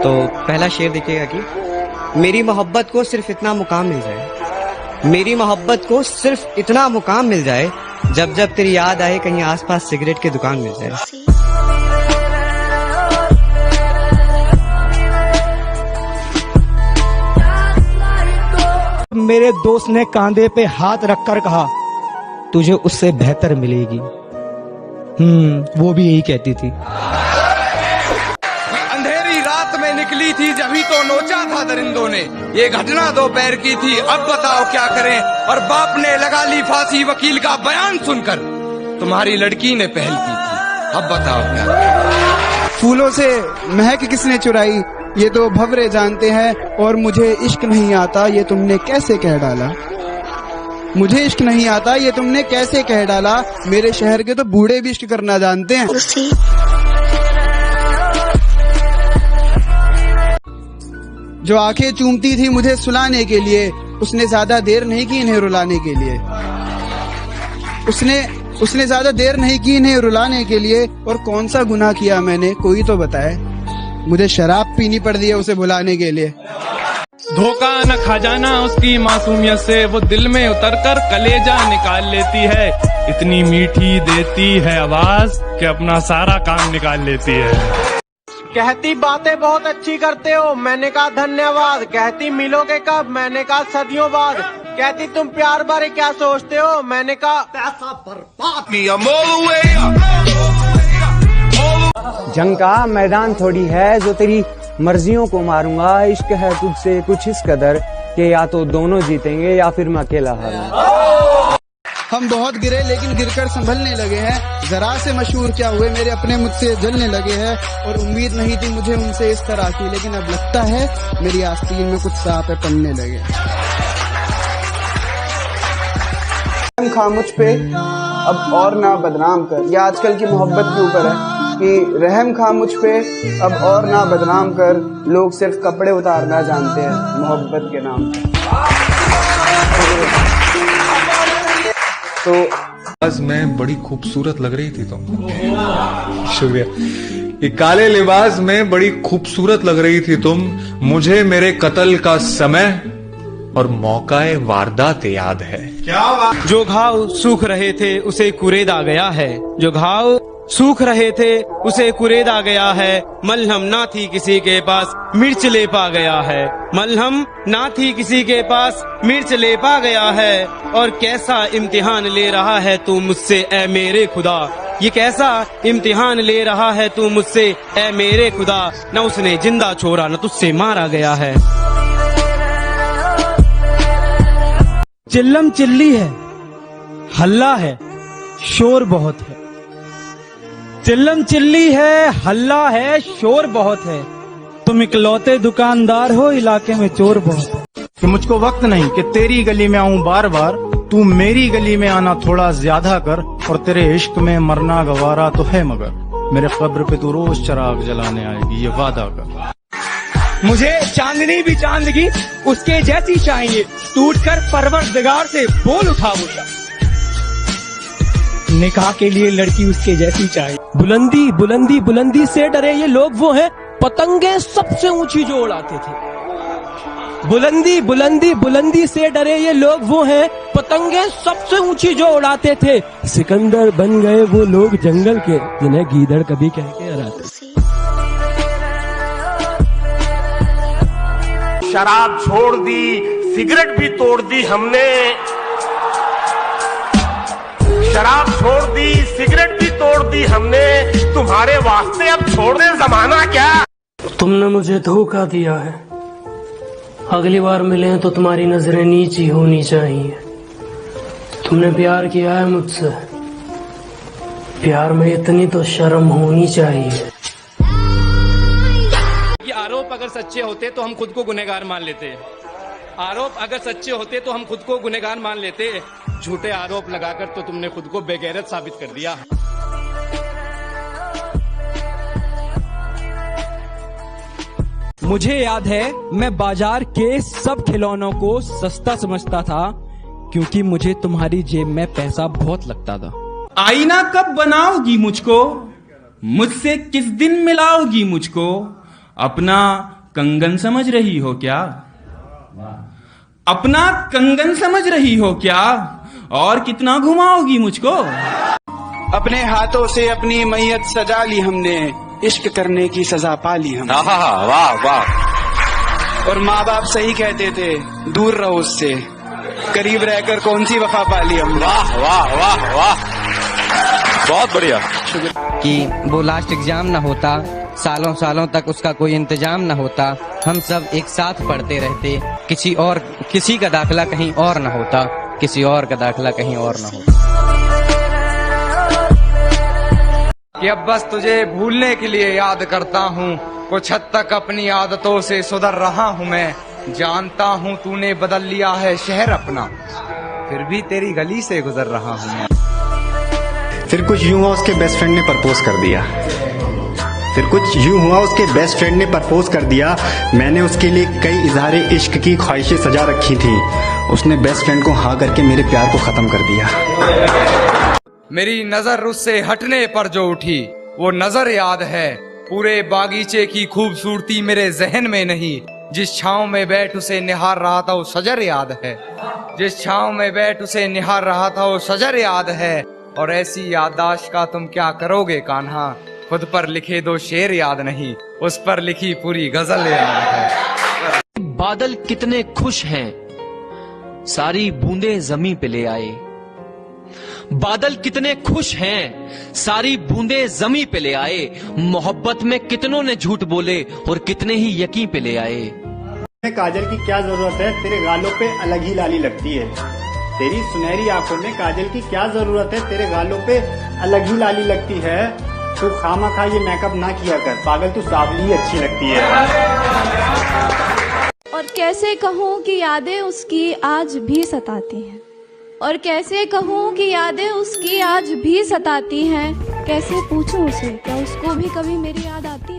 तो पहला शेर देखिएगा कि मेरी मोहब्बत को सिर्फ इतना मुकाम मिल जाए, मेरी मोहब्बत को सिर्फ इतना मुकाम मिल जाए, जब जब तेरी याद आए कहीं आसपास सिगरेट की दुकान मिल जाए। मेरे दोस्त ने कांधे पे हाथ रखकर कहा, तुझे उससे बेहतर मिलेगी। वो भी यही कहती थी। अंधेरी रात में निकली थी जभी तो नोचा था दरिंदों ने, ये घटना दोपहर की थी, अब बताओ क्या करें। और बाप ने लगा ली फांसी वकील का बयान सुनकर, तुम्हारी लड़की ने पहल की थी, अब बताओ क्या करें। फूलों से महक किसने चुराई, ये तो भंवरे जानते हैं। और मुझे इश्क नहीं आता, ये तुमने कैसे कह डाला। मुझे इश्क नहीं आता, ये तुमने कैसे कह डाला। मेरे शहर के तो बूढ़े भी इश्क करना जानते हैं। जो आंखें चूमती थी मुझे सुलाने के लिए, उसने ज्यादा देर नहीं की इन्हें रुलाने के लिए। उसने ज्यादा देर नहीं की इन्हें रुलाने के लिए। और कौन सा गुनाह किया मैंने, कोई तो बताए। मुझे शराब पीनी पड़ रही है उसे भुलाने के लिए। धोखा न खा जाना उसकी मासूमियत से, वो दिल में उतरकर कलेजा निकाल लेती है। इतनी मीठी देती है आवाज कि अपना सारा काम निकाल लेती है। कहती बातें बहुत अच्छी करते हो, मैंने कहा धन्यवाद। कहती मिलोगे कब, मैंने कहा सदियों बाद। कहती तुम प्यार बारे क्या सोचते हो, मैंने कहा पैसा बर्बाद। जंग का मैदान थोड़ी है जो तेरी मर्जियों को मारूंगा। इश्क है तुझसे कुछ इस कदर कि या तो दोनों जीतेंगे या फिर मैं अकेला हारूंगा। हम बहुत गिरे लेकिन गिरकर संभलने लगे हैं। जरा से मशहूर क्या हुए, मेरे अपने मुझसे जलने लगे हैं। और उम्मीद नहीं थी मुझे उनसे इस तरह की, लेकिन अब लगता है मेरी आस्तीन में कुछ सांप पड़ने लगे। रहम खा मुझ पे अब और ना बदनाम कर, ये आजकल की मोहब्बत के ऊपर है कि रहम खा मुझ पे अब और ना बदनाम कर। लोग सिर्फ कपड़े उतारना जानते हैं मोहब्बत के नाम पे। तो आज में बड़ी खूबसूरत लग रही थी तुम। शुक्रिया। ये काले लिबास में बड़ी खूबसूरत लग रही थी तुम। मुझे मेरे कत्ल का समय और मौकाए वारदात याद है। क्या बात। जो घाव सूख रहे थे उसे कुरेदा गया है, जो घाव सूख रहे थे उसे कुरेदा गया है। मलहम ना थी किसी के पास, मिर्च ले पा गया है। मलहम ना थी किसी के पास, मिर्च ले पा गया है। और कैसा इम्तिहान ले रहा है तू मुझसे ऐ मेरे खुदा, ये कैसा इम्तिहान ले रहा है तू मुझसे ऐ मेरे खुदा। न उसने जिंदा छोड़ा न तुझसे मारा गया है। चिल्लम चिल्ली है, हल्ला है, शोर बहुत है। चिल्लम चिल्ली है, हल्ला है, शोर बहुत है। तुम इकलौते दुकानदार हो, इलाके में चोर बहुत है। कि मुझको वक्त नहीं कि तेरी गली में आऊं बार बार, तू मेरी गली में आना थोड़ा ज्यादा कर। और तेरे इश्क में मरना गवारा तो है, मगर मेरे कब्र पे तू रोज चिराग जलाने आएगी, ये वादा कर। मुझे चांदनी भी चांद की उसके जैसी चाहिए, टूटकर परवरदिगार से बोल उठा बोला। निकाह के लिए लड़की उसके जैसी चाहिए। बुलंदी बुलंदी बुलंदी से डरे ये लोग वो हैं, पतंगे सबसे ऊंची जो उड़ाते थे। बुलंदी बुलंदी बुलंदी से डरे ये लोग वो हैं, पतंगे सबसे ऊंची जो उड़ाते थे। सिकंदर बन गए वो लोग जंगल के, जिन्हें गीदड़ कभी कह के हराते। शराब छोड़ दी, सिगरेट भी तोड़ दी हमने। शराब छोड़ दी, सिगरेट भी तोड़ दी हमने। तुम्हारे वास्ते अब छोड़ने जमाना क्या। तुमने मुझे धोखा दिया है, अगली बार मिले तो तुम्हारी नजरें नीची होनी चाहिए। तुमने प्यार किया है मुझसे, प्यार में इतनी तो शर्म होनी चाहिए। ये आरोप अगर सच्चे होते तो हम खुद को गुनहगार मान लेते। आरोप अगर सच्चे होते तो हम खुद को गुनहगार मान लेते। झूठे आरोप लगाकर तो तुमने खुद को बेगैरत साबित कर दिया। मुझे याद है मैं बाजार के सब खिलौनों को सस्ता समझता था, क्योंकि मुझे तुम्हारी जेब में पैसा बहुत लगता था। आईना कब बनाओगी मुझको, मुझसे किस दिन मिलाओगी मुझको। अपना कंगन समझ रही हो क्या? अपना कंगन समझ रही हो क्या? और कितना घुमाओगी मुझको? अपने हाथों से अपनी मैयत सजा ली हमने, इश्क करने की सजा पा ली हमने। वाह वाह। और माँ बाप सही कहते थे, दूर रहो उससे, करीब रहकर कौन सी वफा पा ली हमने। वाह वाह वाह वाह, बहुत बढ़िया। कि वो लास्ट एग्जाम ना होता, सालों सालों तक उसका कोई इंतजाम ना होता, हम सब एक साथ पढ़ते रहते, किसी का दाखिला कहीं और ना होता, किसी और का दाखिला कहीं और ना होता। कि अब बस तुझे भूलने के लिए याद करता हूँ, कुछ हद तक अपनी आदतों से सुधर रहा हूँ मैं, जानता हूँ तूने बदल लिया है शहर अपना, फिर भी तेरी गली से गुजर रहा हूँ मैं। फिर कुछ यूं हुआ उसके बेस्ट फ्रेंड ने प्रपोज कर दिया, फिर कुछ यूं हुआ उसके बेस्ट फ्रेंड ने प्रपोज कर दिया। मैंने उसके लिए कई इजहार इश्क की ख्वाहिशें सजा रखी थी, उसने बेस्ट फ्रेंड को हाँ करके मेरे प्यार को खत्म कर दिया। मेरी नजर उससे हटने पर जो उठी वो नजर याद है, पूरे बागीचे की खूबसूरती मेरे जहन में नहीं, जिस छांव में बैठ उसे निहार रहा था वो शजर याद है, जिस छांव में बैठ उसे निहार रहा था वो शजर याद है। और ऐसी याददाश्त का तुम क्या करोगे कान्हा, खुद पर लिखे दो शेर याद नहीं, उस पर लिखी पूरी गजल याद है। बादल कितने खुश हैं, सारी बूंदें जमीन पे ले आए। बादल कितने खुश हैं, सारी बूंदें जमीन पे ले आए। मोहब्बत में कितनों ने झूठ बोले और कितने ही यकीन पे ले आए। काजल की क्या जरूरत है, तेरे गालों पे अलग ही लाली लगती है। तेरी सुनहरी आंखों में काजल की क्या जरूरत है, तेरे गालों पे अलग ही लाली लगती है। तू खामखा ये मेकअप ना किया कर, पागल तू सावली ही अच्छी लगती है। और कैसे कहूँ कि यादें उसकी आज भी सताती हैं, और कैसे कहूँ कि यादें उसकी आज भी सताती हैं। कैसे पूछूं उसे, क्या उसको भी कभी मेरी याद आती है?